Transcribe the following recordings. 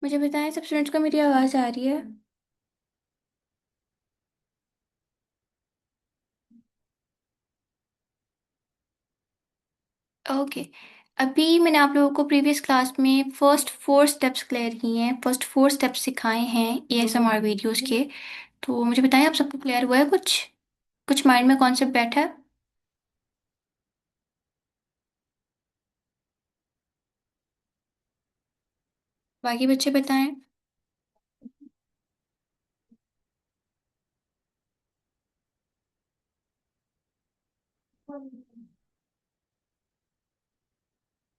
मुझे बताएं सब स्टूडेंट्स को मेरी आवाज़ आ रही है। ओके। अभी मैंने आप लोगों को प्रीवियस क्लास में फर्स्ट फोर स्टेप्स क्लियर किए हैं, फर्स्ट फोर स्टेप्स सिखाए हैं एएसएमआर वीडियोस के। तो मुझे बताएं आप सबको क्लियर हुआ है कुछ कुछ माइंड में कॉन्सेप्ट बैठा है? बाकी बच्चे बताएं।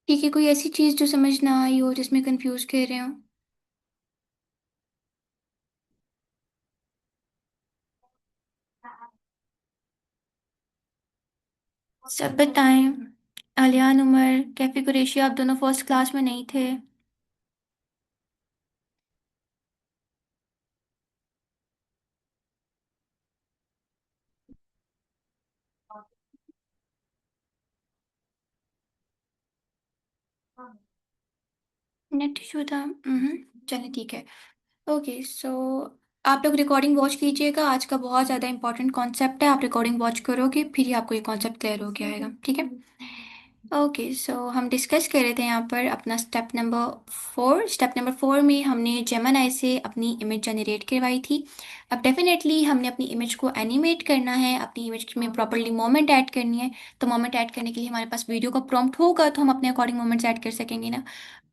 ठीक है, कोई ऐसी चीज़ जो समझ ना आई हो जिसमें कंफ्यूज कर रहे हो? सब बताएं। आलियान, उमर, कैफे कुरैशी, आप दोनों फर्स्ट क्लास में नहीं थे? नेट इशू था। चलिए ठीक है। ओके सो आप लोग रिकॉर्डिंग वॉच कीजिएगा, आज का बहुत ज़्यादा इंपॉर्टेंट कॉन्सेप्ट है। आप रिकॉर्डिंग वॉच करोगे फिर ही आपको ये कॉन्सेप्ट क्लियर हो गया आएगा, ठीक है? ओके सो हम डिस्कस कर रहे थे यहाँ पर अपना step number four. Step number four में हमने जेमिनी से अपनी इमेज जनरेट करवाई थी। अब डेफिनेटली हमने अपनी इमेज को एनिमेट करना है, अपनी इमेज में प्रॉपरली मोमेंट ऐड करनी है। तो मोमेंट ऐड करने के लिए हमारे पास वीडियो का प्रॉम्प्ट होगा तो हम अपने अकॉर्डिंग मोमेंट्स ऐड कर सकेंगे ना।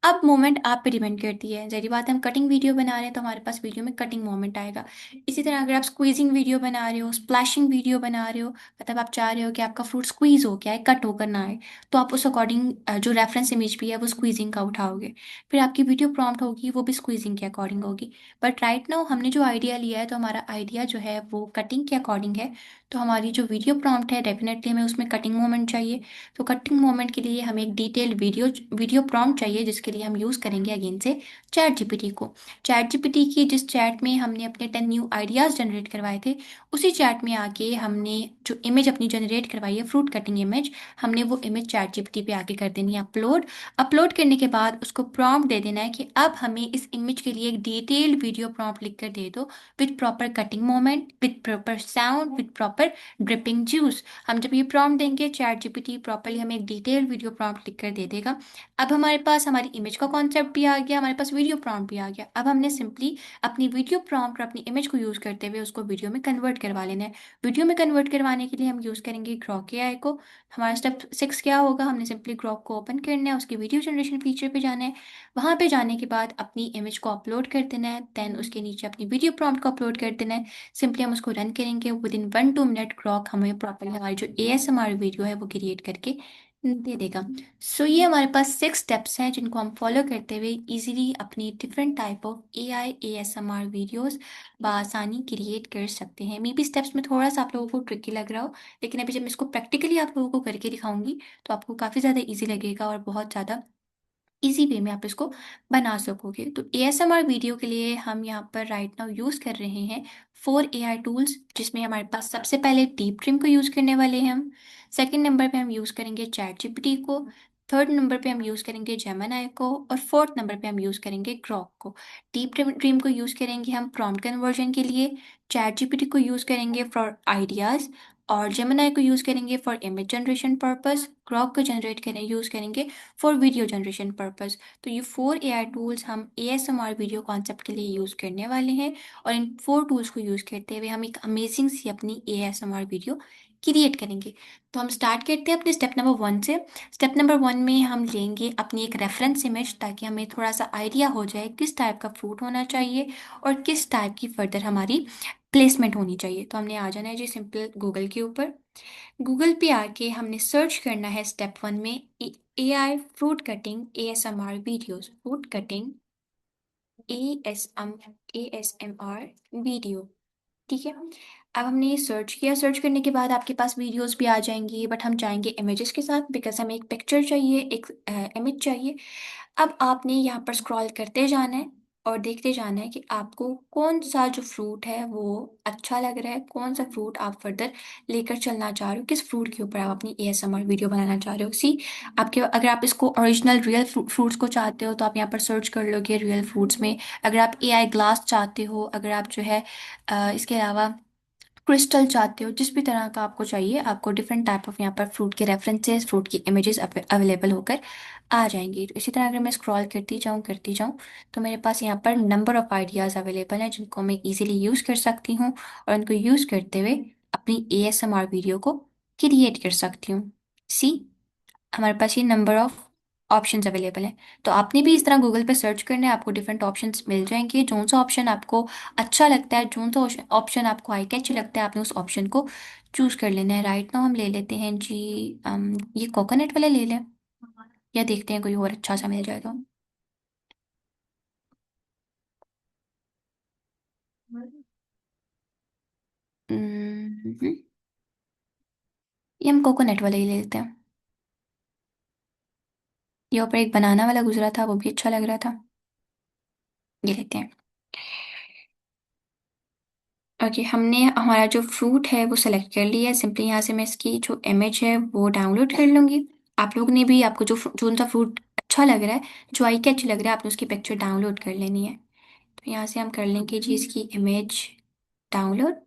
अब मोमेंट आप पे डिपेंड करती है, जरी बात है हम कटिंग वीडियो बना रहे हैं तो हमारे पास वीडियो में कटिंग मोमेंट आएगा। इसी तरह अगर आप स्क्वीजिंग वीडियो बना रहे हो, स्प्लैशिंग वीडियो बना रहे हो, मतलब आप चाह रहे हो कि आपका फ्रूट स्क्वीज हो क्या है, कट होकर ना आए, तो आप उस अकॉर्डिंग जो रेफरेंस इमेज भी है वो स्क्वीजिंग का उठाओगे। फिर आपकी वीडियो प्रॉम्प्ट होगी वो भी स्क्वीजिंग के अकॉर्डिंग होगी। बट राइट नाउ हमने जो आइडिया लिया है तो हमारा आइडिया जो है वो कटिंग के अकॉर्डिंग है। तो हमारी जो वीडियो प्रॉम्प्ट है डेफिनेटली हमें उसमें कटिंग मोमेंट चाहिए। तो कटिंग मोमेंट के लिए हमें एक डिटेल्ड वीडियो वीडियो प्रॉम्प्ट चाहिए जिसके लिए हम यूज़ करेंगे अगेन से चैट जीपीटी को। चैट जीपीटी की जिस चैट में हमने अपने 10 न्यू आइडियाज़ जनरेट करवाए थे, उसी चैट में आके हमने जो इमेज अपनी जनरेट करवाई है फ्रूट कटिंग इमेज, हमने वो इमेज चैट जीपीटी पे आके कर देनी है अपलोड। अपलोड करने के बाद उसको प्रॉम्प्ट दे देना है कि अब हमें इस इमेज के लिए एक डिटेल्ड वीडियो प्रॉम्प्ट लिख कर दे दो, with proper cutting moment, with proper sound, with proper dripping juice. हम जब ये प्रॉम्प्ट देंगे चैट जीपीटी प्रॉपरली हमें एक डिटेल्ड वीडियो प्रॉम्प्ट लिख कर दे देगा। अब हमारे पास हमारी इमेज का कॉन्सेप्ट भी आ गया, हमारे पास वीडियो प्रॉम्प्ट भी आ गया। अब हमने सिंपली अपनी वीडियो प्रॉम्प्ट और अपनी इमेज को यूज़ करते हुए उसको वीडियो में कन्वर्ट करवा लेना है। वीडियो में कन्वर्ट करवाने के लिए हम यूज़ करेंगे ग्रॉक एआई को। हमारा स्टेप सिक्स क्या होगा, हमने सिंपली ग्रॉक को ओपन करना है, उसकी वीडियो जनरेशन फीचर पे जाना है। वहाँ पे जाने के बाद अपनी इमेज को अपलोड कर देना है, देन उसके नीचे अपनी वीडियो प्रॉम्प्ट को अपलोड कर देना है। सिंपली हम उसको रन करेंगे, विद इन 1-2 मिनट ग्रॉक हमें प्रॉपरली हमारी जो एएसएमआर वीडियो है वो क्रिएट करके दे देगा। सो ये हमारे पास सिक्स स्टेप्स हैं जिनको हम फॉलो करते हुए इजीली अपनी different type of AI ASMR videos बआसानी क्रिएट कर सकते हैं। मे बी स्टेप्स में थोड़ा सा आप लोगों को ट्रिकी लग रहा हो, लेकिन अभी जब मैं इसको प्रैक्टिकली आप लोगों को करके दिखाऊंगी तो आपको काफ़ी ज़्यादा इजी लगेगा और बहुत ज़्यादा इजी वे में आप इसको बना सकोगे। तो एएसएमआर वीडियो के लिए हम यहाँ पर राइट नाउ यूज़ कर रहे हैं फोर एआई टूल्स, जिसमें हमारे पास सबसे पहले डीप ट्रिम को यूज़ करने वाले हैं हम। सेकंड नंबर पे हम यूज़ करेंगे चैट जीपीटी को। थर्ड नंबर पे हम यूज़ करेंगे जेमिनी को। और फोर्थ नंबर पे हम यूज़ करेंगे ग्रॉक को। डीप ट्रिम को यूज़ करेंगे हम प्रॉम्प्ट कन्वर्जन के लिए। चैट जीपीटी को यूज़ करेंगे फॉर आइडियाज़। और जेमिनी को यूज़ करेंगे for image generation purpose. Grok को जनरेट करें यूज़ करेंगे फॉर वीडियो जनरेशन पर्पस। तो ये फोर एआई टूल्स हम एएसएमआर वीडियो कॉन्सेप्ट के लिए यूज़ करने वाले हैं। और इन फोर टूल्स को यूज़ करते हुए हम एक अमेजिंग सी अपनी एएसएमआर वीडियो क्रिएट करेंगे। तो हम स्टार्ट करते हैं अपने स्टेप नंबर वन से। स्टेप नंबर वन में हम लेंगे अपनी एक रेफरेंस इमेज ताकि हमें थोड़ा सा आइडिया हो जाए किस टाइप का फ्रूट होना चाहिए और किस टाइप की फर्दर हमारी प्लेसमेंट होनी चाहिए। तो हमने आ जाना है जी सिंपल गूगल के ऊपर। गूगल पे आके हमने सर्च करना है स्टेप वन में A I fruit cutting ASMR videos, fruit cutting A S M R video. ठीक है। अब हमने ये सर्च किया, सर्च करने के बाद आपके पास वीडियोस भी आ जाएंगी, बट हम चाहेंगे इमेजेस के साथ बिकॉज हमें एक पिक्चर चाहिए, एक इमेज चाहिए। अब आपने यहाँ पर स्क्रॉल करते जाना है और देखते जाना है कि आपको कौन सा जो फ्रूट है वो अच्छा लग रहा है, कौन सा फ्रूट आप फर्दर लेकर चलना चाह रहे हो, किस फ्रूट के ऊपर आप अपनी एएसएमआर वीडियो बनाना चाह रहे हो। सी आपके, अगर आप इसको ओरिजिनल रियल फ्रूट्स को चाहते हो तो आप यहाँ पर सर्च कर लोगे रियल फ्रूट्स में। अगर आप एआई ग्लास चाहते हो, अगर आप जो है इसके अलावा क्रिस्टल चाहते हो, जिस भी तरह का आपको चाहिए, आपको डिफरेंट टाइप ऑफ यहाँ पर फ्रूट के रेफरेंसेस, फ्रूट की इमेजेस अवेलेबल होकर आ जाएंगी। तो इसी तरह अगर मैं स्क्रॉल करती जाऊँ तो मेरे पास यहाँ पर नंबर ऑफ आइडियाज़ अवेलेबल हैं जिनको मैं इजीली यूज़ कर सकती हूँ और उनको यूज़ करते हुए अपनी एएसएमआर वीडियो को क्रिएट कर सकती हूँ। सी हमारे पास ये नंबर ऑफ ऑप्शंस अवेलेबल हैं। तो आपने भी इस तरह गूगल पे सर्च करना है, आपको डिफरेंट ऑप्शंस मिल जाएंगे। जो सा ऑप्शन आपको अच्छा लगता है, जो सा ऑप्शन आपको आई कैच लगता है, आपने उस ऑप्शन को चूज कर लेना है। राइट नाउ हम ले लेते हैं जी, ये कोकोनट वाला ले लें, या देखते हैं कोई और अच्छा सा मिल जाए तो। हम्म, ये हम कोकोनट वाला ही ले लेते हैं। ये ऊपर एक बनाना वाला गुजरा था, वो भी अच्छा लग रहा था, ये लेते हैं। ओके, हमने हमारा जो फ्रूट है वो सेलेक्ट कर लिया है। सिंपली यहाँ से मैं इसकी जो इमेज है वो डाउनलोड कर लूँगी। आप लोग ने भी, आपको जो सा फ्रूट अच्छा लग रहा है, जो आई कैच लग रहा है, आपने उसकी पिक्चर डाउनलोड कर लेनी है। तो यहाँ से हम कर लेंगे जी इसकी इमेज डाउनलोड।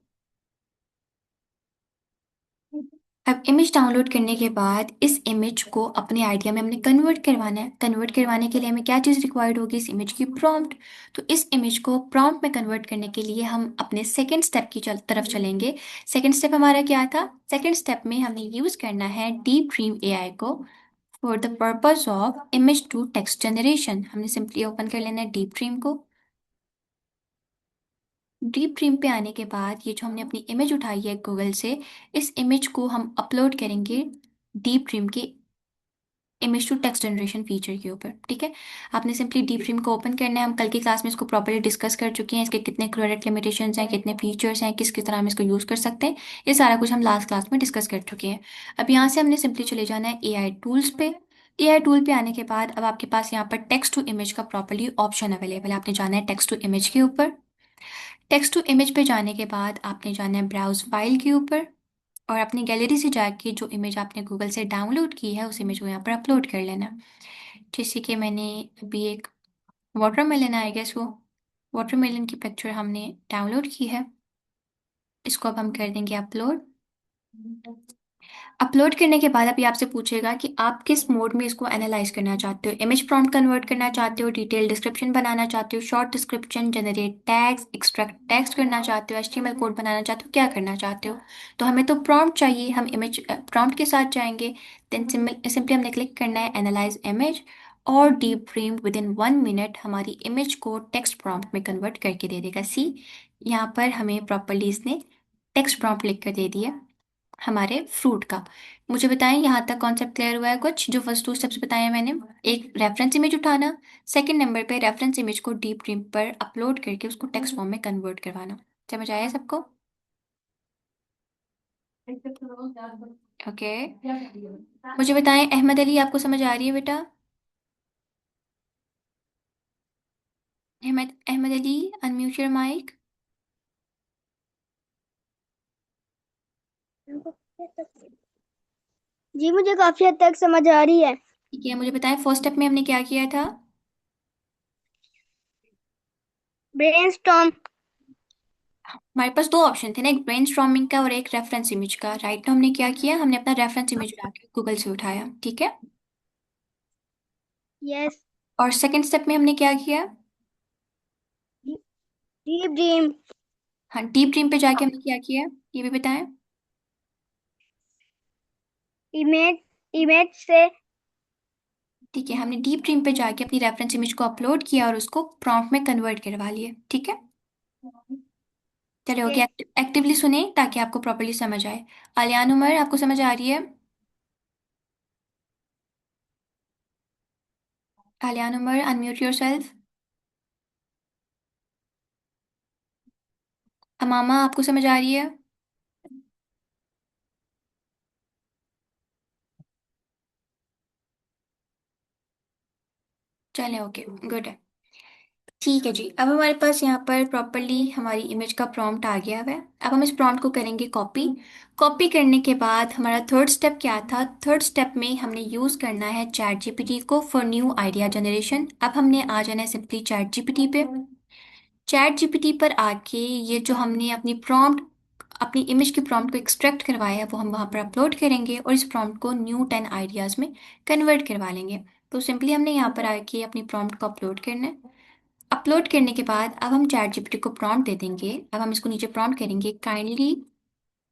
अब इमेज डाउनलोड करने के बाद इस इमेज को अपने आइडिया में हमने कन्वर्ट करवाना है। कन्वर्ट करवाने के लिए हमें क्या चीज़ रिक्वायर्ड होगी, इस इमेज की प्रॉम्प्ट। तो इस इमेज को प्रॉम्प्ट में कन्वर्ट करने के लिए हम अपने सेकंड स्टेप की तरफ चलेंगे। सेकंड स्टेप हमारा क्या था? सेकंड स्टेप में हमने यूज़ करना है डीप ड्रीम एआई को for the purpose of image to text generation. हमने सिंपली ओपन कर लेना है डीप ड्रीम को। डीप ड्रीम पे आने के बाद ये जो हमने अपनी इमेज उठाई है गूगल से, इस इमेज को हम अपलोड करेंगे डीप ड्रीम के image to text generation feature के ऊपर। ठीक है, आपने सिंपली डीप ड्रीम को ओपन करना है। हम कल की क्लास में इसको प्रॉपर्ली डिस्कस कर चुके हैं, इसके कितने क्रेडिट लिमिटेशंस हैं, कितने फीचर्स हैं, किस किस तरह हम इसको यूज़ कर सकते हैं, ये सारा कुछ हम लास्ट क्लास में डिस्कस कर चुके हैं। अब यहाँ से हमने सिंपली चले जाना है एआई टूल्स पे। एआई टूल पे आने के बाद अब आपके पास यहाँ पर टेक्स्ट टू इमेज का प्रॉपर्ली ऑप्शन अवेलेबल है। आपने जाना है टेक्स्ट टू इमेज के ऊपर। टेक्स्ट टू इमेज पे जाने के बाद आपने जाना है ब्राउज फाइल के ऊपर, और अपनी गैलरी से जाके जो इमेज आपने गूगल से डाउनलोड की है उस इमेज को यहाँ पर अपलोड कर लेना। जैसे कि मैंने अभी एक वाटरमेलन, आई गेस वो वाटरमेलन की पिक्चर हमने डाउनलोड की है, इसको अब हम कर देंगे अपलोड। अपलोड करने के बाद अभी आपसे पूछेगा कि आप किस मोड में इसको एनालाइज करना चाहते हो। इमेज प्रॉम्प्ट कन्वर्ट करना चाहते हो, डिटेल डिस्क्रिप्शन बनाना चाहते हो, short description, generate tags, extract text करना चाहते हो, एचटीएमएल कोड बनाना चाहते हो, क्या करना चाहते हो। तो हमें तो प्रॉम्प्ट चाहिए, हम इमेज प्रॉम्प्ट के साथ जाएंगे। देन सिंपली हमने क्लिक करना है एनालाइज इमेज, और deep dream with in 1 minute हमारी इमेज को टेक्स्ट प्रॉम्प्ट में कन्वर्ट करके दे देगा। सी यहाँ पर हमें प्रॉपरली इसने टेक्स्ट प्रॉम्प्ट लिख कर दे दिया हमारे फ्रूट का। मुझे बताएं यहाँ तक कॉन्सेप्ट क्लियर हुआ है? कुछ जो फर्स्ट 2 स्टेप्स बताए हैं मैंने, एक रेफरेंस इमेज उठाना, सेकंड नंबर पे रेफरेंस इमेज को डीप ड्रीम पर अपलोड करके उसको टेक्स्ट फॉर्म में कन्वर्ट करवाना। समझ आया सबको? ओके, मुझे बताएं अहमद अली, आपको समझ आ रही है बेटा? Ahmad Ahmad Ali, unmute your mic. जी मुझे काफी हद तक समझ आ रही है। ठीक है, मुझे बताएं फर्स्ट स्टेप में हमने क्या किया था? ब्रेनस्टॉर्म। हमारे पास 2 ऑप्शन थे ना, एक ब्रेनस्टॉर्मिंग का और एक रेफरेंस इमेज का। राइट, तो हमने क्या किया, हमने अपना रेफरेंस इमेज उठा के गूगल से उठाया। ठीक है, यस। और सेकंड स्टेप में हमने क्या किया? Deep dream. हाँ, डीप ड्रीम पे जाके हमने क्या किया, ये भी बताएं। इमेज इमेज से। ठीक है, हमने डीप ड्रीम पे जाके अपनी रेफरेंस इमेज को अपलोड किया और उसको प्रॉम्प्ट में कन्वर्ट करवा लिया। ठीक है, चलिए ओके। ओके, एक्टिवली सुने ताकि आपको प्रॉपर्ली समझ आए। आलियान उमर, आपको समझ आ रही है? Aliyan Umar, unmute yourself. अमामा, आपको समझ आ रही है? चले ओके, गुड है। ठीक है जी, अब हमारे पास यहाँ पर प्रॉपरली हमारी इमेज का प्रॉम्प्ट आ गया हुआ है। अब हम इस प्रॉम्प्ट को करेंगे कॉपी। कॉपी करने के बाद हमारा थर्ड स्टेप क्या था? थर्ड स्टेप में हमने यूज़ करना है चैट जीपीटी को फॉर न्यू आइडिया जनरेशन। अब हमने आ जाना है सिंपली चैट जीपीटी पे। चैट जीपीटी पर आके ये जो हमने अपनी प्रॉम्प्ट, अपनी इमेज की प्रॉम्प्ट को एक्सट्रैक्ट करवाया है वो हम वहाँ पर अपलोड करेंगे और इस प्रॉम्प्ट को न्यू 10 आइडियाज़ में कन्वर्ट करवा लेंगे। तो सिंपली हमने यहाँ पर आके अपनी प्रॉम्प्ट को अपलोड करना है। अपलोड करने के बाद अब हम चैट जीपीटी को प्रॉम्प्ट दे देंगे। अब हम इसको नीचे प्रॉम्प्ट करेंगे, kindly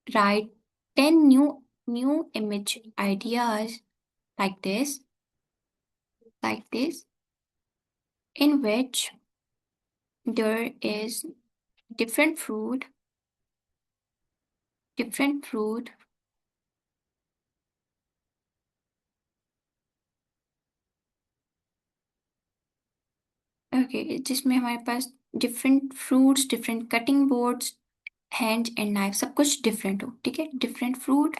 write 10 new image ideas like this, like this, in which there is different fruit, different fruit, okay, जिसमें हमारे पास different fruits, different cutting boards, hands and knife, सब कुछ डिफरेंट हो। ठीक है, different fruit,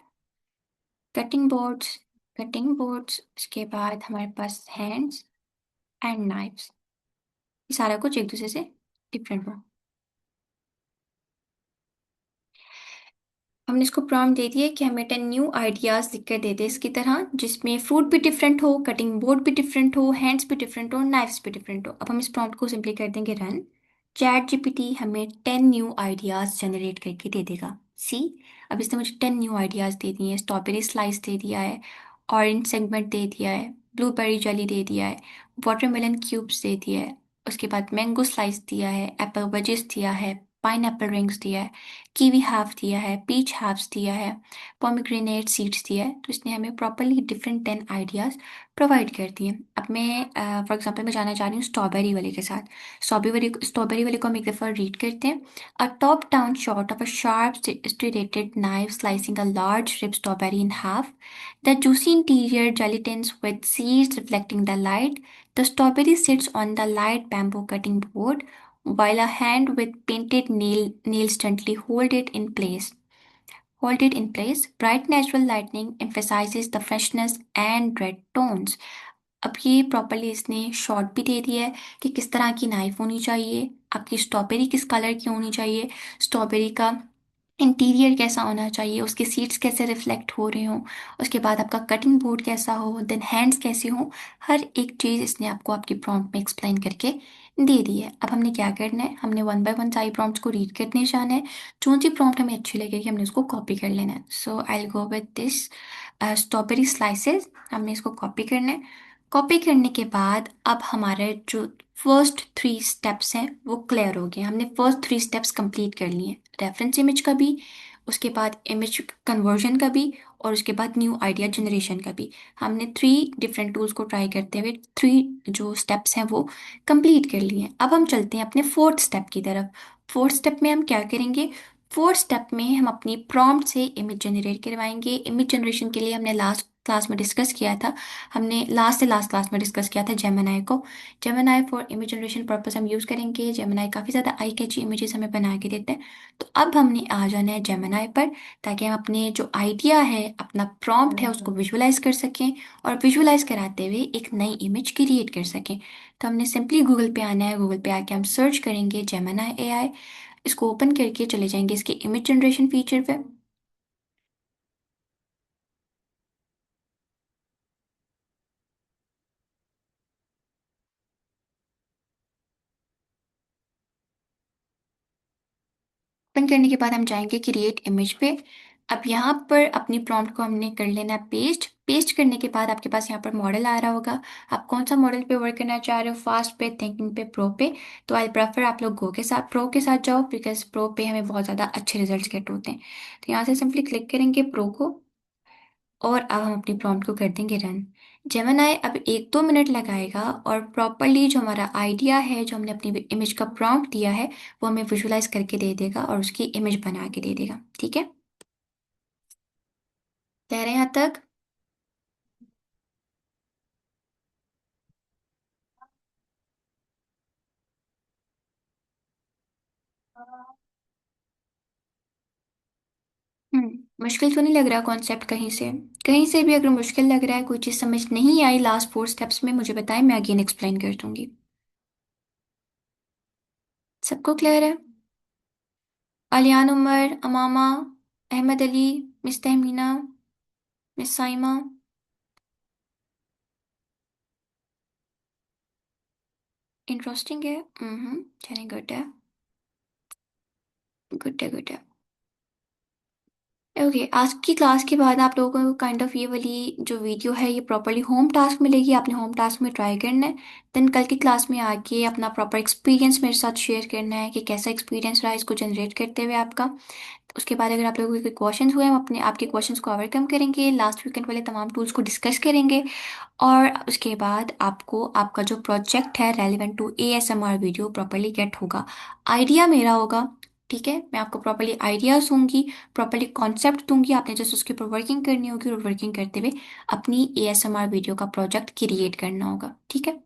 cutting boards, cutting boards, उसके बाद हमारे पास हैंड्स एंड नाइफ्स, ये सारा कुछ एक दूसरे से डिफरेंट हो। हमने इसको प्रॉम्प्ट दे दिया कि हमें 10 न्यू आइडियाज लिख कर दे दे इसकी तरह, जिसमें फ्रूट भी डिफरेंट हो, कटिंग बोर्ड भी डिफरेंट हो, हैंड्स भी डिफरेंट हो, नाइफ्स भी डिफरेंट हो। अब हम इस प्रॉम्प्ट को सिंपली कर देंगे रन। चैट जीपीटी हमें 10 न्यू आइडियाज जनरेट करके दे देगा। सी, अब इसने मुझे 10 न्यू आइडियाज दे दिए हैं। स्ट्रॉबेरी स्लाइस दे दिया है, ऑरेंज सेगमेंट दे दिया है, ब्लूबेरी जेली दे दिया है, वाटरमेलन क्यूब्स दे दिया है, उसके बाद मैंगो स्लाइस दिया है, एप्पल वेजेस दिया है, पाइन एप्पल रिंग्स दिया है, कीवी हाफ दिया है, पीच हाफ्स दिया है, पोमीग्रेनेट सीड्स दिया है। तो इसने हमें प्रॉपरली डिफरेंट 10 आइडियाज प्रोवाइड कर दिए। अब मैं फॉर एग्जांपल मैं जाना चाह रही हूँ स्ट्रॉबेरी वाले के साथ। स्ट्रॉबेरी वाले को हम एक दफ़ा रीड करते हैं। अ top down shot of a sharp serrated knife slicing a large ripe strawberry in half. The juicy interior gelatines with seeds reflecting the light. The strawberry sits on the light bamboo cutting board while a hand with painted nails gently hold it in place. Bright natural lighting emphasizes the freshness and red tones. अब ये properly इसने short भी दे दिया है कि किस तरह की नाइफ होनी चाहिए, आपकी स्ट्रॉबेरी किस कलर की होनी चाहिए, स्ट्रॉबेरी का इंटीरियर कैसा होना चाहिए, उसके सीड्स कैसे रिफ्लेक्ट हो रहे हों, उसके बाद आपका कटिंग बोर्ड कैसा हो, देन हैंड्स कैसे हो। हर एक चीज़ इसने आपको आपकी प्रॉम्प्ट में एक्सप्लेन करके दे दी है। अब हमने क्या करना है, हमने वन बाय वन सारी प्रॉम्प्ट्स को रीड करने जाना है। जो सी प्रॉम्प्ट हमें अच्छी लगेगी हमने उसको कॉपी कर लेना है। So I will go with this strawberry slices, हमने इसको कॉपी करना है। कॉपी करने के बाद अब हमारे जो फर्स्ट थ्री स्टेप्स हैं वो क्लियर हो गए। हमने फर्स्ट थ्री स्टेप्स कंप्लीट कर लिए हैं, रेफरेंस इमेज का भी, उसके बाद इमेज कन्वर्जन का भी, और उसके बाद न्यू आइडिया जनरेशन का भी। हमने थ्री डिफरेंट टूल्स को ट्राई करते हुए थ्री जो स्टेप्स हैं वो कंप्लीट कर लिए हैं। अब हम चलते हैं अपने फोर्थ स्टेप की तरफ। फोर्थ स्टेप में हम क्या करेंगे? फोर्थ स्टेप में हम अपनी प्रॉम्प्ट से इमेज जनरेट करवाएंगे। इमेज जनरेशन के लिए हमने लास्ट क्लास में डिस्कस किया था, हमने लास्ट से लास्ट क्लास में डिस्कस किया था जेमिनाई को। Gemini for image generation purpose हम यूज़ करेंगे। जेमिनाई काफ़ी ज़्यादा आई कैची इमेजेस हमें बना के देते हैं। तो अब हमने आ जाना है जेमिनाई पर, ताकि हम अपने जो आइडिया है, अपना प्रॉम्प्ट है, उसको विजुअलाइज कर सकें और विजुअलाइज कराते हुए एक नई इमेज क्रिएट कर सकें। तो हमने सिंपली गूगल पे आना है। गूगल पे आके हम सर्च करेंगे जेमिनाई एआई, इसको ओपन करके चले जाएंगे इसके इमेज जनरेशन फीचर पे। ओपन करने के बाद हम जाएंगे क्रिएट इमेज पे। अब यहाँ पर अपनी प्रॉम्प्ट को हमने कर लेना है पेस्ट। पेस्ट करने के बाद आपके पास यहाँ पर मॉडल आ रहा होगा। आप कौन सा मॉडल पे वर्क करना चाह रहे हो, फास्ट पे, थिंकिंग पे, प्रो पे? तो आई प्रेफर आप लोग गो के साथ, प्रो के साथ जाओ, बिकॉज प्रो पे हमें बहुत ज़्यादा अच्छे रिजल्ट गेट होते हैं। तो यहाँ से सिंपली क्लिक करेंगे प्रो को और अब हम अपनी प्रॉम्प्ट को कर देंगे रन। जेमिनाई अब 1-2 मिनट लगाएगा और प्रॉपरली जो हमारा आइडिया है, जो हमने अपनी इमेज का प्रॉम्प्ट दिया है, वो हमें विजुलाइज करके दे देगा और उसकी इमेज बना के दे देगा। ठीक है, कह रहे हैं यहाँ तक? मुश्किल तो नहीं लग रहा कॉन्सेप्ट कहीं से? कहीं से भी अगर मुश्किल लग रहा है, कोई चीज़ समझ नहीं आई लास्ट 4 स्टेप्स में, मुझे बताएं, मैं अगेन एक्सप्लेन कर दूंगी। सबको क्लियर है? Aliyan Umar, Amama, Ahmad Ali, miss Tahmina, miss Saima. Interesting है। चलिए गुड है। गुड है, गुड है। ओके, आज की क्लास के बाद आप लोगों को काइंड ऑफ ये वाली जो वीडियो है ये प्रॉपरली होम टास्क मिलेगी, आपने होम टास्क में ट्राई करना है। देन कल की क्लास में आके अपना प्रॉपर एक्सपीरियंस मेरे साथ शेयर करना है कि कैसा एक्सपीरियंस रहा इसको जनरेट करते हुए आपका। उसके बाद अगर आप लोगों के कोई क्वेश्चंस हुए हम अपने आपके क्वेश्चंस को ओवरकम करेंगे, लास्ट वीकेंड वाले तमाम टूल्स को डिस्कस करेंगे। और उसके बाद आपको आपका जो प्रोजेक्ट है relevant to ASMR video properly get होगा। आइडिया मेरा होगा, ठीक है, मैं आपको प्रॉपरली आइडियाज दूंगी, प्रॉपरली कॉन्सेप्ट दूंगी, आपने जैसे उसके ऊपर वर्किंग करनी होगी और वर्किंग करते हुए अपनी एएसएमआर वीडियो का प्रोजेक्ट क्रिएट करना होगा, ठीक है।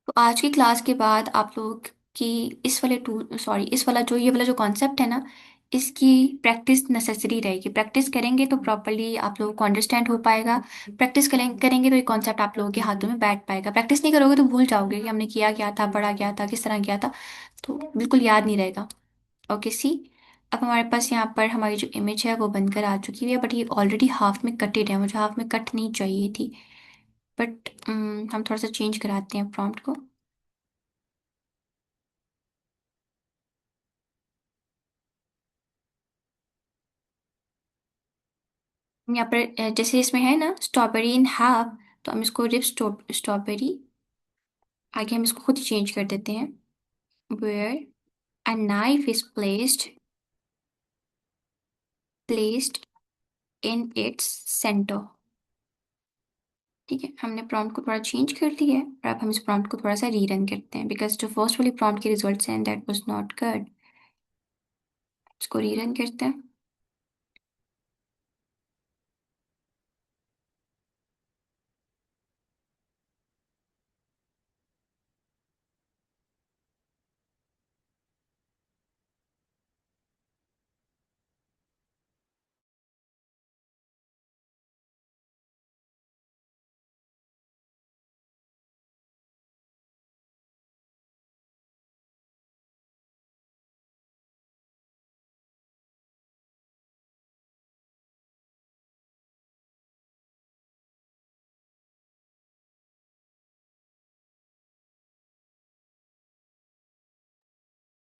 तो आज की क्लास के बाद आप लोग की इस वाले टूल सॉरी इस वाला जो ये वाला जो कॉन्सेप्ट है ना, इसकी प्रैक्टिस नेसेसरी रहेगी। प्रैक्टिस करेंगे तो प्रॉपरली आप लोगों को अंडरस्टैंड हो पाएगा। प्रैक्टिस करेंगे तो ये कॉन्सेप्ट आप लोगों के हाथों में बैठ पाएगा। प्रैक्टिस नहीं करोगे तो भूल जाओगे कि हमने किया क्या था, पढ़ा क्या था, किस तरह किया था, तो बिल्कुल याद नहीं रहेगा। ओके सी, अब हमारे पास यहाँ पर हमारी जो इमेज है वो बनकर आ चुकी है, बट ये ऑलरेडी हाफ में कटेड है, मुझे हाफ में कट नहीं चाहिए थी। बट हम थोड़ा सा चेंज कराते हैं प्रॉम्प्ट को। यहाँ पर जैसे इसमें है ना स्ट्रॉबेरी इन हाफ, तो हम इसको रिप स्ट्रॉबेरी, आगे हम इसको खुद ही चेंज कर देते हैं। Where a knife is placed in its centre. ठीक है, हमने प्रॉम्प्ट को थोड़ा चेंज कर दिया है और अब हम इस प्रॉम्प्ट को थोड़ा सा रीरन करते हैं, बिकॉज जो फर्स्ट वाली प्रॉम्प्ट के रिजल्ट्स हैं दैट वाज नॉट गुड। इसको रीरन करते हैं।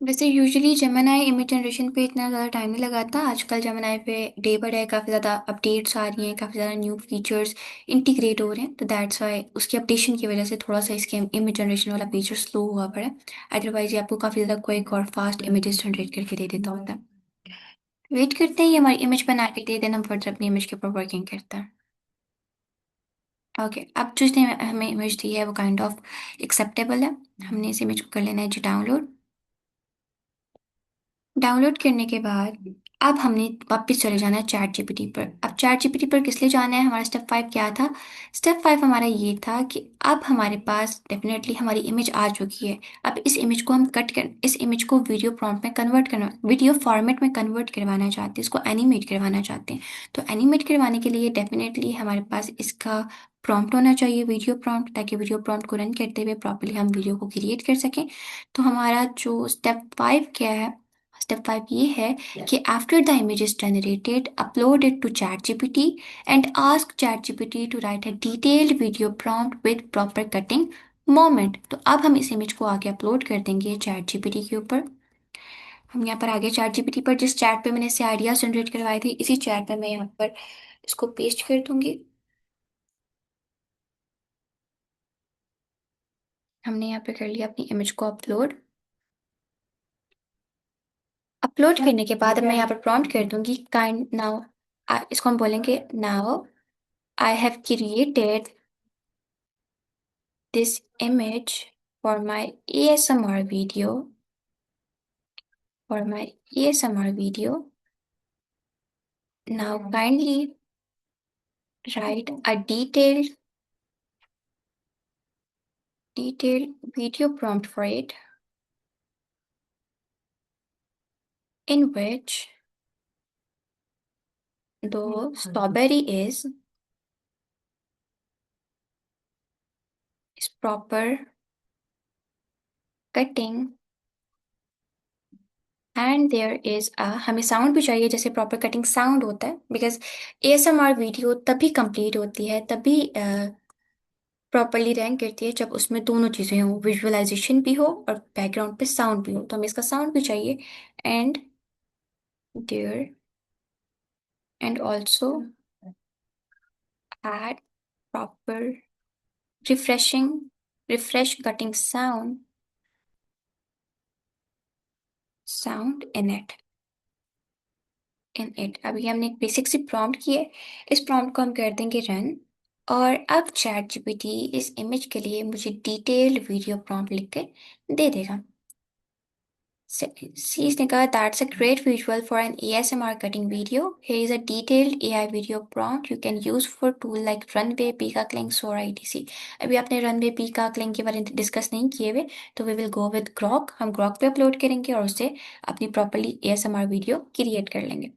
वैसे यूजुअली जेमिनाई इमेज जनरेशन पे इतना ज़्यादा टाइम नहीं लगाता। आजकल जेमिनाई पे डे बाय डे काफ़ी ज़्यादा अपडेट्स आ रही हैं, काफ़ी ज़्यादा न्यू फीचर्स इंटीग्रेट हो रहे हैं, तो दैट्स वाई उसकी अपडेशन की वजह से थोड़ा सा इसके इमेज जनरेशन वाला फीचर स्लो हुआ पड़ा है। अदरवाइज ये आपको काफ़ी ज़्यादा क्विक और फास्ट इमेजेस जनरेट करके दे देता होता है। वेट करते हैं ये हमारी इमेज बना के दे देना, हम फर्दर अपनी इमेज के ऊपर वर्किंग करते हैं। ओके, अब जो इसने हमें इमेज दी है वो काइंड ऑफ एक्सेप्टेबल है। हमने इस इमेज को कर लेना है जी डाउनलोड। डाउनलोड करने के बाद अब हमने वापस चले जाना है चैट जीपीटी पर। अब चैट जीपीटी पर किस लिए जाना है, हमारा स्टेप 5 क्या था? स्टेप 5 हमारा ये था कि अब हमारे पास डेफिनेटली हमारी इमेज आ चुकी है। अब इस इमेज को हम कट कर इस इमेज को वीडियो प्रॉम्प्ट में कन्वर्ट करना, वीडियो फॉर्मेट में कन्वर्ट करवाना चाहते हैं, इसको एनिमेट करवाना चाहते हैं। तो एनिमेट करवाने के लिए डेफिनेटली हमारे पास इसका प्रॉम्प्ट होना चाहिए, वीडियो प्रॉम्प्ट, ताकि वीडियो प्रॉम्प्ट को रन करते हुए प्रॉपर्ली हम वीडियो को क्रिएट कर सकें। तो हमारा जो स्टेप 5 क्या है, स्टेप 5 ये है कि after the image is generated upload it to ChatGPT and ask ChatGPT to write a detailed video prompt with proper cutting moment. तो अब हम इस इमेज को आगे अपलोड कर देंगे चैट जीपीटी के ऊपर। हम यहाँ पर आगे चैट जीपीटी पर जिस चैट पे मैंने इससे आइडियाज जनरेट करवाए थे, इसी चैट पे मैं यहाँ पर इसको पेस्ट कर दूंगी। हमने यहाँ पे कर लिया अपनी इमेज को अपलोड। अपलोड करने के बाद अब मैं यहाँ पर प्रॉम्प्ट कर दूंगी काइंड नाउ, इसको हम बोलेंगे now I have created this image for my ASMR video, for my ASMR video. Now kindly write a detailed video prompt for it, in which The strawberry is proper cutting and there is हमें sound भी चाहिए जैसे proper cutting sound होता है because ASMR video तभी complete होती है तभी प्रॉपरली रैंक करती है जब उसमें दोनों चीज़ें हो विजुअलाइजेशन भी हो और बैकग्राउंड पे साउंड भी हो तो हमें इसका साउंड भी चाहिए and there and also add proper refreshing refresh cutting sound in it अभी हमने एक बेसिक सी प्रॉम्प्ट की है इस प्रॉम्प्ट को हम कर देंगे रन और अब चैट जीपीटी इस इमेज के लिए मुझे डिटेल्ड वीडियो प्रॉम्प्ट लिख के दे देगा See, इसने कहा that's a great visual for an ASMR cutting video. Here is a detailed AI video prompt you can use for tool like Runway, Peacock Links और ITC. अभी आपने Runway, Peacock Link के बारे में डिस्कस नहीं किए हुए तो we will go with Grok. हम Grok पे अपलोड करेंगे और उससे अपनी प्रॉपरली ASMR वीडियो क्रिएट कर लेंगे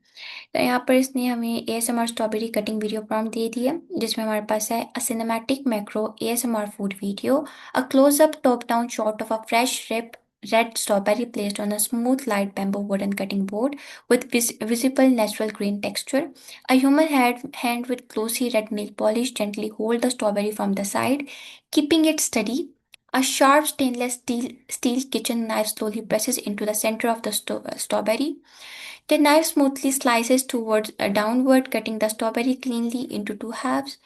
तो यहाँ पर इसने हमें ASMR strawberry cutting video prompt दे दिया जिसमें हमारे पास है a cinematic macro ASMR food video a close up top down shot of a fresh ripe red strawberry placed on a smooth light bamboo wooden cutting board with visible natural green texture. A human hand with glossy red nail polish gently hold the strawberry from the side, keeping it steady. A sharp stainless steel kitchen knife slowly presses into the center of the strawberry. The knife smoothly slices towards downward, cutting the strawberry cleanly into two halves.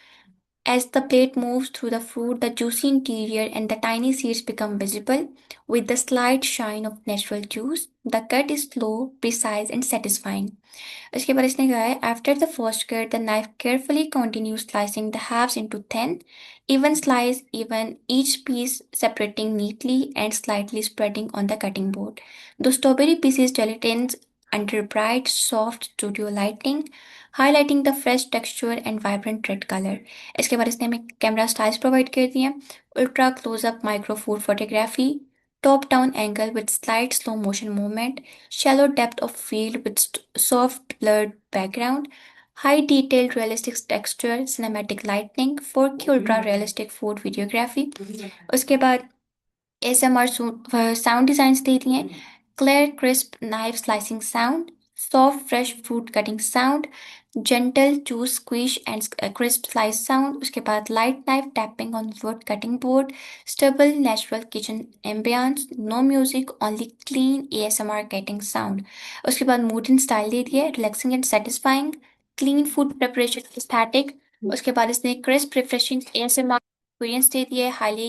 As the blade moves through the fruit, the juicy interior and the tiny seeds become visible, with the slight shine of natural juice. The cut is slow, precise, and satisfying. उसके बाद इसने कहा है after the first cut the knife carefully continues slicing the halves into thin even slice even each piece separating neatly and slightly spreading on the cutting board the strawberry pieces gelatines under bright soft studio lighting highlighting the fresh texture and vibrant red color इसके बाद इसने हमें camera styles provide कर दिए हैं ultra close up micro food photography top down angle with slight slow motion movement shallow depth of field with soft blurred background, high detailed realistic texture, cinematic lighting, 4K ultra realistic food videography. उसके बाद ASMR sound designs दे दिए हैं clear crisp knife slicing sound, soft fresh fruit cutting sound, gentle juice squish and crisp slice sound. उसके बाद light knife tapping on wood cutting board, stable natural kitchen ambience, no music, only clean ASMR cutting sound. उसके बाद mood and style दे दिए relaxing and satisfying, clean food preparation aesthetic. उसके बाद इसने crisp refreshing ASMR experience दे दिया है highly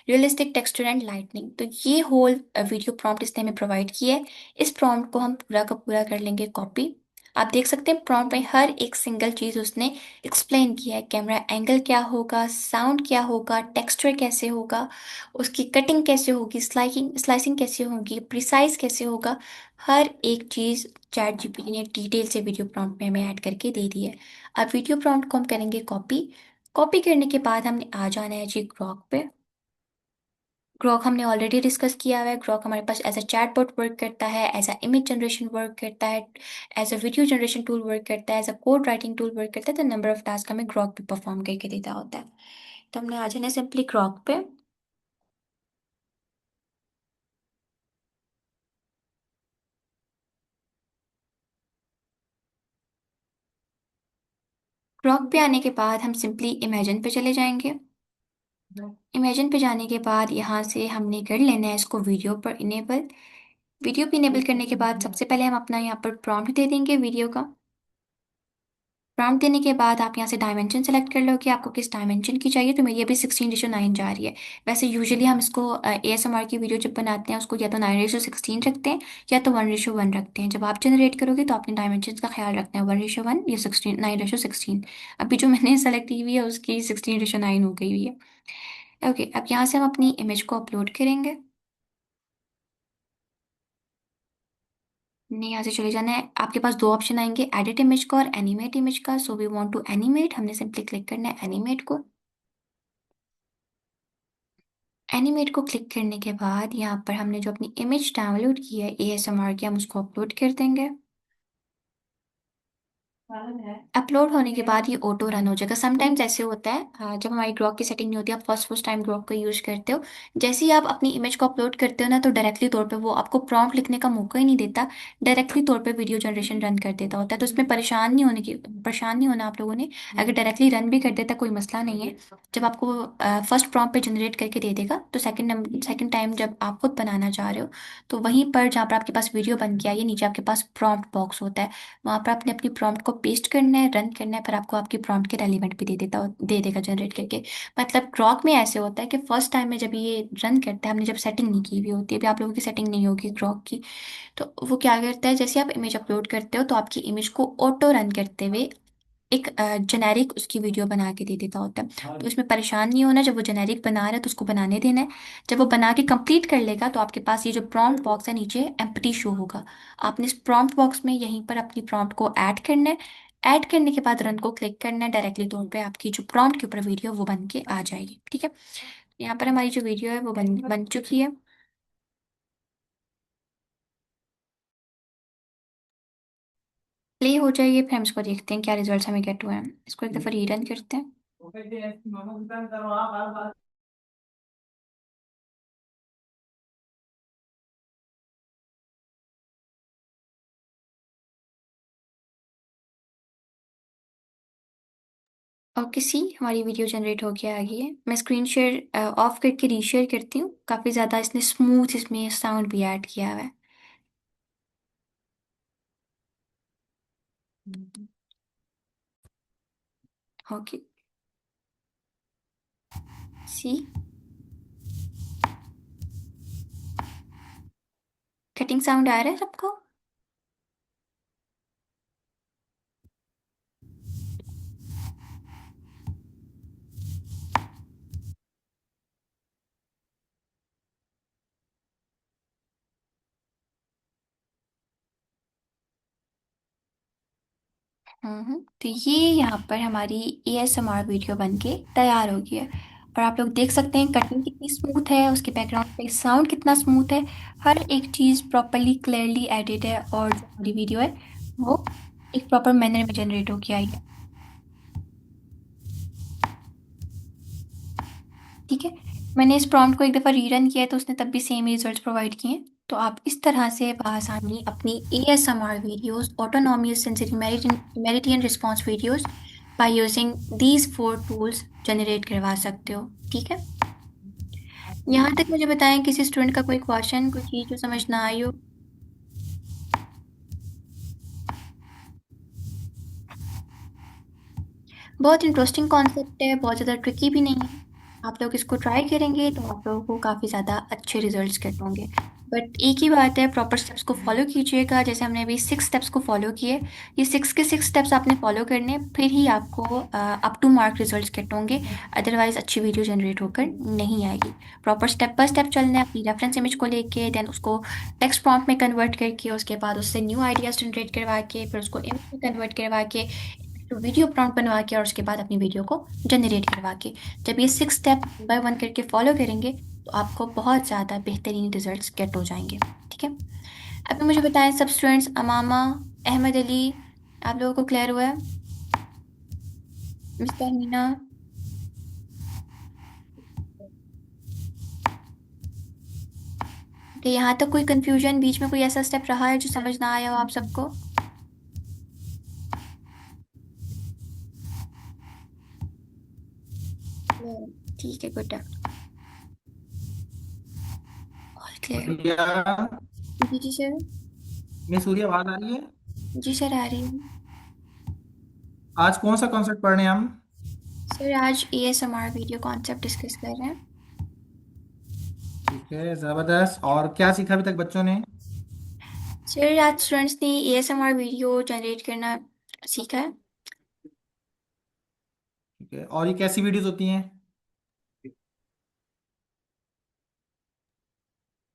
realistic texture and lightning तो ये होल वीडियो प्रॉम्प्ट इसने हमें प्रोवाइड किया है इस प्रॉम्प्ट को हम पूरा का पूरा कर लेंगे कॉपी आप देख सकते हैं प्रॉम्प्ट में हर एक सिंगल चीज उसने एक्सप्लेन किया है कैमरा एंगल क्या होगा साउंड क्या होगा टेक्सचर कैसे होगा उसकी कटिंग कैसे होगी स्लाइसिंग स्लाइसिंग कैसे होगी प्रिसाइज कैसे होगा हर एक चीज चैट जीपीटी ने डिटेल से वीडियो प्रॉम्प्ट में हमें ऐड करके दे दी है अब वीडियो प्रॉम्प्ट को हम करेंगे कॉपी कॉपी करने के बाद हमने आ जाना है जी ग्रॉक पे ग्रॉक हमने ऑलरेडी डिस्कस किया हुआ है ग्रॉक हमारे पास एज अ चैटबॉट वर्क करता है as a image generation work करता है as a video generation tool work करता है as a code writing tool work करता है तो नंबर ऑफ टास्क हमें ग्रॉक पे परफॉर्म करके देता होता है तो हमने आ जाना सिंपली ग्रॉक पे ग्रॉक पे आने के बाद हम सिंपली इमेजिन पे चले जाएंगे इमेजिन पे जाने के बाद यहाँ से हमने कर लेना है इसको वीडियो पे इनेबल करने के बाद सबसे पहले हम अपना यहाँ पर प्रॉम्प्ट दे देंगे वीडियो का प्रॉम्प्ट देने के बाद आप यहाँ से डायमेंशन सेलेक्ट कर लो कि आपको किस डायमेंशन की चाहिए तो मेरी अभी 16:9 जा रही है वैसे यूजुअली हम इसको ASMR की वीडियो जब बनाते हैं उसको या तो 9:16 रखते हैं या तो 1:1 रखते हैं जब आप जनरेट करोगे तो आपने डायमेंशन का ख्याल रखना है 1:1 या 9:16 अभी जो मैंने सेलेक्ट की हुई है उसकी 16:9 हो गई हुई है ओके अब यहाँ से हम अपनी इमेज को अपलोड करेंगे नहीं यहाँ से चले जाना है आपके पास दो ऑप्शन आएंगे एडिट इमेज का और एनिमेट इमेज का so we want to animate हमने सिंपली क्लिक करना है एनिमेट को एनिमेट को क्लिक करने के बाद यहाँ पर हमने जो अपनी इमेज डाउनलोड की है ASMR की हम उसको अपलोड कर देंगे अपलोड होने के बाद ये ऑटो रन हो जाएगा। समटाइम्स ऐसे होता है जब हमारी ग्रॉक की सेटिंग नहीं होती, आप फर्स्ट फर्स्ट टाइम ग्रॉक को यूज करते हो, जैसे ही आप अपनी इमेज को अपलोड करते हो ना, तो डायरेक्टली तौर पे वो आपको प्रॉम्प्ट लिखने का मौका ही नहीं देता, डायरेक्टली तौर पे वीडियो जनरेशन रन कर देता होता है। तो इसमें परेशान नहीं होना आप लोगों ने। अगर डायरेक्टली रन भी कर देता कोई मसला नहीं है। जब आपको फर्स्ट प्रॉम्प्ट पे जनरेट करके दे देगा, तो सेकंड टाइम जब आप खुद बनाना चाह रहे हो, तो वहीं पर जहाँ पर आपके पास वीडियो बन के आई है, नीचे आपके पास प्रॉम्प्ट बॉक्स होता है, वहां पर आपने अपनी प्रॉम्प्ट को पेस्ट करना है, रन करना है, फिर आपको आपकी प्रॉम्प्ट के रेलिवेंट भी दे देगा जनरेट करके। मतलब ग्रॉक में ऐसे होता है कि फर्स्ट टाइम में जब ये रन करता है, हमने जब सेटिंग नहीं की हुई होती है, अभी आप लोगों की सेटिंग नहीं होगी ग्रॉक की, तो वो क्या करता है, जैसे आप इमेज अपलोड करते हो, तो आपकी इमेज को ऑटो रन करते हुए एक जेनेरिक उसकी वीडियो बना के दे देता होता है। तो इसमें परेशान नहीं होना, जब वो जेनेरिक बना रहा है तो उसको बनाने देना है। जब वो बना के कंप्लीट कर लेगा, तो आपके पास ये जो प्रॉम्प्ट बॉक्स है नीचे एम्प्टी शो होगा। आपने इस प्रॉम्प्ट बॉक्स में यहीं पर अपनी प्रॉम्प्ट को ऐड करना है। ऐड करने के बाद रन को क्लिक करना है, डायरेक्टली तौर पे आपकी जो प्रॉम्प्ट के ऊपर वीडियो वो बन के आ जाएगी। ठीक है, यहाँ पर हमारी जो वीडियो है वो बन बन चुकी है। प्ले हो जाइए, फिर हम इसको देखते हैं क्या रिजल्ट हमें गेट हुए हैं। इसको एक दफ़ा रीरन करते हैं। ओके सी, हमारी वीडियो जनरेट होके आ गई है। मैं स्क्रीन शेयर ऑफ करके रीशेयर करती हूँ। काफ़ी ज़्यादा इसने स्मूथ इसमें साउंड भी ऐड किया हुआ है। ओके सी, कटिंग साउंड आ रहा है सबको? तो ये यहाँ पर हमारी ASMR वीडियो बन के तैयार हो गई है। और आप लोग देख सकते हैं कटिंग कितनी स्मूथ है, उसके बैकग्राउंड पे साउंड कितना स्मूथ है। हर एक चीज़ प्रॉपरली क्लियरली एडिट है, और जो हमारी वीडियो है वो एक प्रॉपर मैनर में जनरेट होके आई है। ठीक है, मैंने इस प्रॉम्प्ट को एक दफ़ा रीरन किया है, तो उसने तब भी सेम रिजल्ट प्रोवाइड किए हैं। तो आप इस तरह से बआसानी अपनी ASMR videos, autonomous sensory meridian response videos, by using these 4 tools generate करवा सकते हो। ठीक है, यहाँ तक मुझे बताएं किसी स्टूडेंट का कोई क्वेश्चन, कोई चीज़ जो समझ ना आई हो। बहुत इंटरेस्टिंग कॉन्सेप्ट है, बहुत ज़्यादा ट्रिकी भी नहीं है। आप लोग इसको ट्राई करेंगे तो आप लोगों को काफ़ी ज़्यादा अच्छे रिजल्ट्स गेट होंगे। बट एक ही बात है, प्रॉपर स्टेप्स को फॉलो कीजिएगा। जैसे हमने अभी 6 स्टेप्स को फॉलो किए, ये 6 के 6 स्टेप्स आपने फॉलो करने हैं, फिर ही आपको up to mark results get होंगे। अदरवाइज अच्छी वीडियो जनरेट होकर नहीं आएगी। प्रॉपर स्टेप बाय स्टेप चलना है, अपनी रेफरेंस इमेज को लेके, देन उसको टेक्स्ट प्रॉम्प्ट में कन्वर्ट करके, उसके बाद उससे न्यू आइडियाज जनरेट करवा के, फिर उसको इमेज में कन्वर्ट करवा के, तो वीडियो प्रॉम्प्ट बनवा के, और उसके बाद अपनी वीडियो को जनरेट करवा के, जब ये 6 स्टेप 1 बाय 1 करके फॉलो करेंगे, तो आपको बहुत ज़्यादा बेहतरीन रिजल्ट्स गेट हो जाएंगे। ठीक है, अभी मुझे बताएं सब स्टूडेंट्स, अमामा, अहमद अली, आप लोगों को क्लियर हुआ है? मिस्टर मीना, कि यहाँ तक कोई कंफ्यूजन, बीच में कोई ऐसा स्टेप रहा है जो समझ ना आया हो आप सबको? ठीक है, गुड, ऑल क्लियर। सूर्या। जी जी सर। मैं सूर्या, आवाज आ रही है? जी सर, आ रही है। आज कौन सा कॉन्सेप्ट पढ़ रहे हैं हम? सर आज ASMR वीडियो कॉन्सेप्ट डिस्कस कर रहे हैं। ठीक है, जबरदस्त। और क्या सीखा अभी तक बच्चों ने? सर आज स्टूडेंट्स ने ASMR वीडियो जनरेट करना सीखा है। ठीक है, और ये कैसी वीडियोस होती हैं?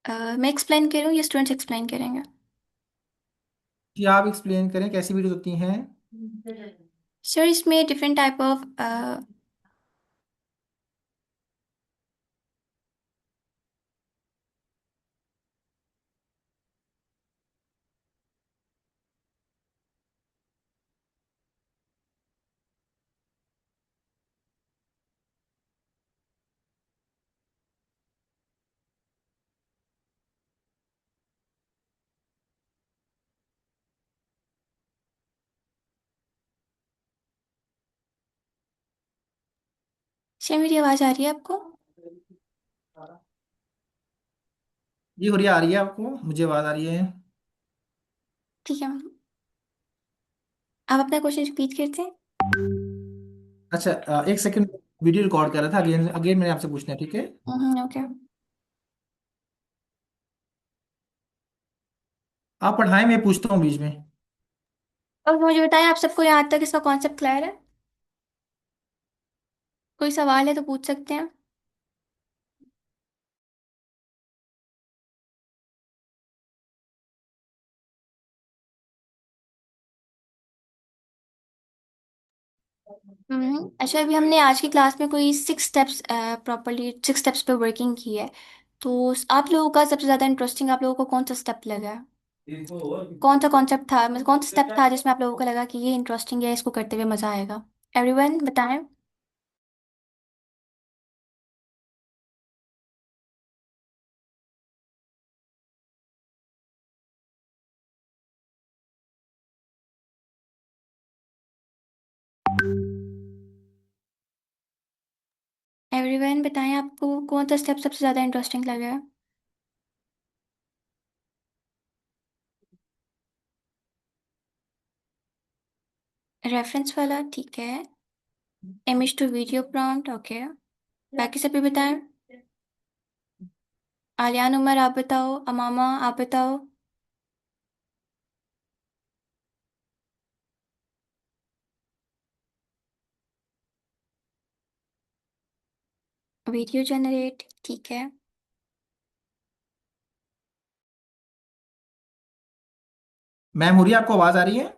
मैं एक्सप्लेन करूँ या स्टूडेंट्स एक्सप्लेन करेंगे? कि आप एक्सप्लेन करें कैसी वीडियोस होती हैं। सर इसमें डिफरेंट टाइप ऑफ क्या मेरी आवाज़ आ रही है आपको? ये गुड़िया आ रही है आपको? मुझे आवाज आ रही है। ठीक है, आप अपना क्वेश्चन रिपीट करते हैं। अच्छा, एक सेकंड। वीडियो रिकॉर्ड कर रहा था। अगेन अगेन मैंने आपसे पूछना है, ठीक है? ओके। आप पढ़ाएं, मैं पूछता हूँ बीच में। और मुझे बताएं, आप सबको यहाँ तक इसका कॉन्सेप्ट क्लियर है? कोई सवाल है तो पूछ सकते हैं। अच्छा, अभी हमने आज की क्लास में कोई 6 स्टेप्स प्रॉपरली 6 स्टेप्स पे वर्किंग की है। तो आप लोगों का सबसे ज़्यादा इंटरेस्टिंग आप लोगों को कौन सा स्टेप लगा है? कौन सा कॉन्सेप्ट था, मतलब कौन सा स्टेप था जिसमें आप लोगों को लगा कि ये इंटरेस्टिंग है, इसको करते हुए मज़ा आएगा? एवरीवन बताएं। एवरीवन बताएं, आपको कौन सा स्टेप सबसे ज़्यादा इंटरेस्टिंग लगा है? रेफरेंस वाला, ठीक है। Image to video prompt, okay. बाकी सभी बताएं। आलियान उमर आप बताओ, अमामा आप बताओ। वीडियो जनरेट, ठीक है। मैम, हो रही है आपको? आवाज आ रही है?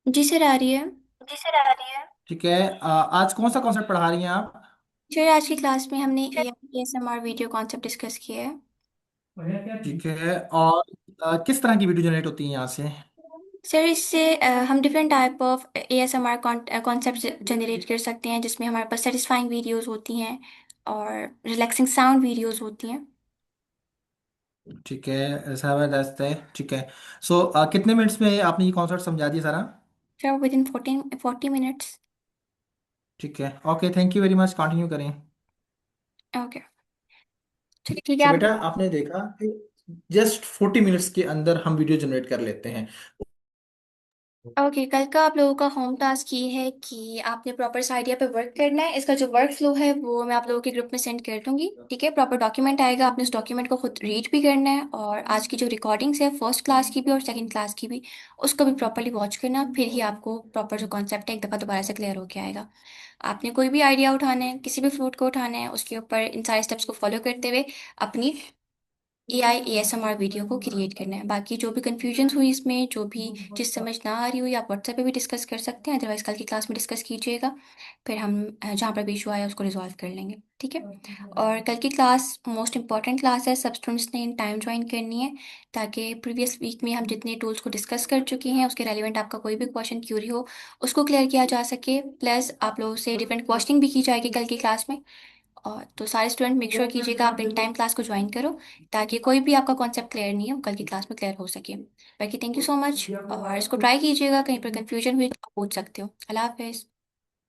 जी सर, आ रही है। जी सर, आ रही है। ठीक है। आज कौन सा कॉन्सेप्ट पढ़ा रही हैं आप? सर, आज की क्लास में हमने ASMR वीडियो कॉन्सेप्ट डिस्कस किया है। ठीक है। और किस तरह की वीडियो जनरेट होती है यहाँ से? सर, इससे हम different type of ASMR concept generate कर सकते हैं, जिसमें हमारे पास सेटिस्फाइंग वीडियोस होती हैं और रिलैक्सिंग साउंड वीडियोस होती हैं। ठीक है, ऐसा है, that's है। ठीक है। सो कितने मिनट्स में आपने ये कॉन्सेप्ट समझा दिया सारा? Sir, with in 40 minutes. ठीक है, okay, thank you very much. Continue करें। ओके, चलिए ठीक है सो आप। बेटा, आपने देखा कि जस्ट 40 मिनट्स के अंदर हम वीडियो जनरेट कर लेते हैं। ओके, कल का आप लोगों का होम टास्क ये है कि आपने प्रॉपर इस आइडिया पे वर्क करना है। इसका जो वर्क फ्लो है वो मैं आप लोगों के ग्रुप में सेंड कर दूंगी, ठीक है। प्रॉपर डॉक्यूमेंट आएगा, आपने उस डॉक्यूमेंट को खुद रीड भी करना है, और आज की जो रिकॉर्डिंग्स है फर्स्ट क्लास की भी और सेकंड क्लास की भी, उसको भी प्रॉपरली वॉच करना। फिर ही आपको प्रॉपर जो कॉन्सेप्ट है एक दफ़ा दोबारा से क्लियर होके आएगा। आपने कोई भी आइडिया उठाना है, किसी भी फ्रूट को उठाना है, उसके ऊपर इन सारे स्टेप्स को फॉलो करते हुए अपनी ASMR वीडियो को क्रिएट करना है। बाकी जो भी कंफ्यूजन हुई इसमें, जो भी चीज़ समझ ना आ रही हुई, आप व्हाट्सएप पे भी डिस्कस कर सकते हैं, अदरवाइज कल की क्लास में डिस्कस कीजिएगा। फिर हम जहाँ पर भी इशू आया उसको रिजॉल्व कर लेंगे, ठीक है। और कल की क्लास मोस्ट इंपॉर्टेंट क्लास है, सब स्टूडेंट्स ने इन टाइम ज्वाइन करनी है, ताकि प्रीवियस वीक में हम जितने टूल्स को डिस्कस कर चुके हैं उसके रेलिवेंट आपका कोई भी क्वेश्चन क्यूरी हो उसको क्लियर किया जा सके। प्लस आप लोगों से डिफरेंट क्वेश्चनिंग भी की जाएगी कल की क्लास में। और तो सारे स्टूडेंट मेक श्योर कीजिएगा आप इन टाइम क्लास को ज्वाइन करो, ताकि कोई भी आपका कॉन्सेप्ट क्लियर नहीं है वो कल की क्लास में क्लियर हो सके। बाकी थैंक यू सो मच, और इसको ट्राई कीजिएगा, कहीं पर कंफ्यूजन हुई तो आप पूछ सकते हो। अल्लाह हाफिज़।